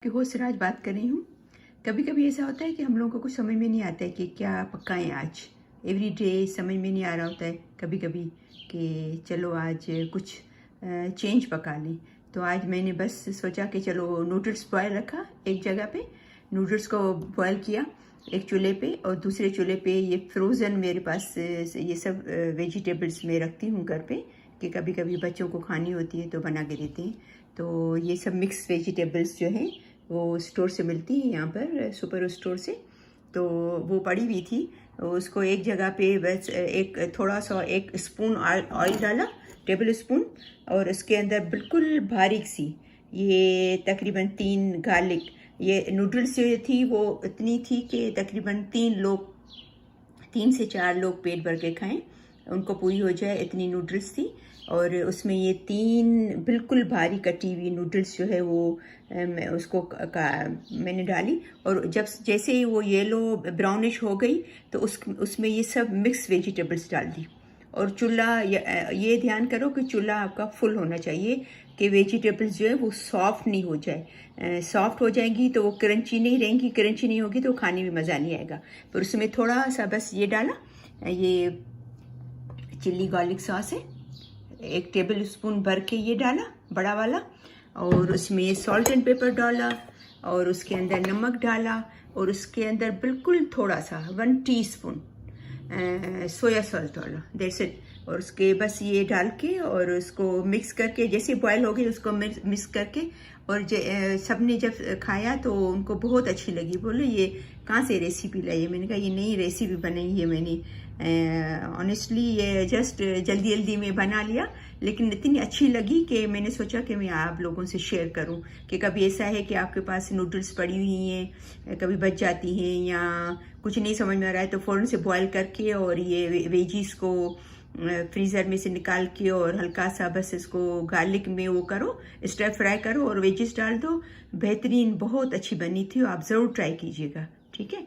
कि हो सिराज बात कर रही हूँ। कभी कभी ऐसा होता है कि हम लोगों को कुछ समझ में नहीं आता है कि क्या पकाएं आज। एवरी डे समझ में नहीं आ रहा होता है कभी कभी कि चलो आज कुछ चेंज पका लें। तो आज मैंने बस सोचा कि चलो नूडल्स बॉयल रखा एक जगह पे, नूडल्स को बॉयल किया एक चूल्हे पे, और दूसरे चूल्हे पे ये फ्रोज़न मेरे पास ये सब वेजिटेबल्स मैं रखती हूँ घर पे कि कभी कभी बच्चों को खानी होती है तो बना के देते हैं। तो ये सब मिक्स वेजिटेबल्स जो हैं वो स्टोर से मिलती है यहाँ पर, सुपर स्टोर से। तो वो पड़ी हुई थी, उसको एक जगह पे बस एक थोड़ा सा एक स्पून ऑयल डाला, टेबल स्पून, और उसके अंदर बिल्कुल बारीक सी ये तकरीबन 3 गार्लिक, ये नूडल्स जो थी वो इतनी थी कि तकरीबन 3 से 4 लोग पेट भर के खाएं, उनको पूरी हो जाए, इतनी नूडल्स थी। और उसमें ये 3 बिल्कुल भारी कटी हुई नूडल्स जो है वो मैंने डाली। और जब जैसे ही वो येलो ब्राउनिश हो गई तो उसमें ये सब मिक्स वेजिटेबल्स डाल दी। और चूल्हा ये ध्यान करो कि चूल्हा आपका फुल होना चाहिए कि वेजिटेबल्स जो है वो सॉफ्ट नहीं हो जाए। सॉफ्ट हो जाएंगी तो वो क्रंची नहीं रहेंगी, क्रंची नहीं होगी तो खाने में मज़ा नहीं आएगा। फिर उसमें थोड़ा सा बस ये डाला, ये चिल्ली गार्लिक सॉस है, 1 टेबल स्पून भर के ये डाला बड़ा वाला, और उसमें सॉल्ट एंड पेपर डाला, और उसके अंदर नमक डाला, और उसके अंदर बिल्कुल थोड़ा सा 1 टीस्पून सोया सॉस डाला, दैट्स इट। और उसके बस ये डाल के और उसको मिक्स करके, जैसे बॉयल हो गई उसको मिक्स करके, और सबने जब खाया तो उनको बहुत अच्छी लगी। बोले ये कहाँ से रेसिपी लाई है? मैंने कहा ये नई रेसिपी बनाई है मैंने, ऑनेस्टली ये जस्ट जल्दी जल्दी में बना लिया, लेकिन इतनी अच्छी लगी कि मैंने सोचा कि मैं आप लोगों से शेयर करूं कि कभी ऐसा है कि आपके पास नूडल्स पड़ी हुई हैं, कभी बच जाती हैं, या कुछ नहीं समझ में आ रहा है तो फ़ौरन से बॉयल करके और ये वेजीज को फ्रीज़र में से निकाल के और हल्का सा बस इसको गार्लिक में वो करो, स्टर फ्राई करो और वेजीज डाल दो। बेहतरीन, बहुत अच्छी बनी थी, आप ज़रूर ट्राई कीजिएगा। ठीक है।